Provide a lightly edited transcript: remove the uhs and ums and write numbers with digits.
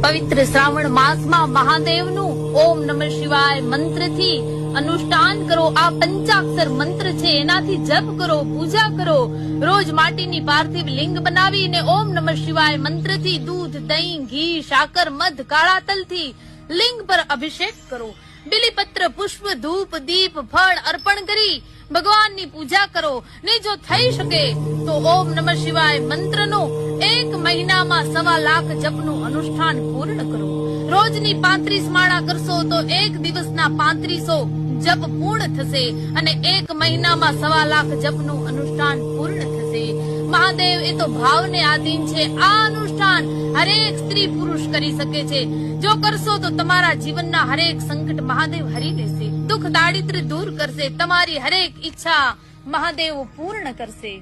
પવિત્ર શ્રાવણ માસમાં મહાદેવનું ઓમ નમઃ શિવાય મંત્રથી અનુષ્ઠાન કરો। આ પંચાક્ષર મંત્ર છે, એનાથી જપ કરો, પૂજા કરો। રોજ માટીની પાર્થિવ લિંગ બનાવીને ઓમ નમઃ શિવાય મંત્રથી દૂધ, દહીં, ઘી, સાકર, મધ, કાળા તલથી લિંગ પર અભિષેક કરો। બિલીપત્ર, પુષ્પ, ધૂપ, દીપ, ફળ અર્પણ કરી ભગવાનની પૂજા કરો ને જો થઈ શકે તો ઓમ નમઃ શિવાય મંત્રનો 1 મહિનામાં 1.25 લાખ જપનું અનુષ્ઠાન પૂર્ણ કરો। રોજની 35 માળા કરશો તો 1 દિવસના 3500 જપ પૂર્ણ થશે અને 1 મહિનામાં 1.25 લાખ જપનું અનુષ્ઠાન પૂર્ણ થશે। મહાદેવ એ તો ભાવને આધીન છે। આ અનુષ્ઠાન હરેક સ્ત્રી પુરુષ કરી શકે છે। જો કરશો તો તમારા જીવનના હરેક સંકટ મહાદેવ હરી લેશે, દુઃખ દારિદ્ર્ય દૂર કરશે, તમારી હરેક ઈચ્છા મહાદેવ પૂર્ણ કરશે।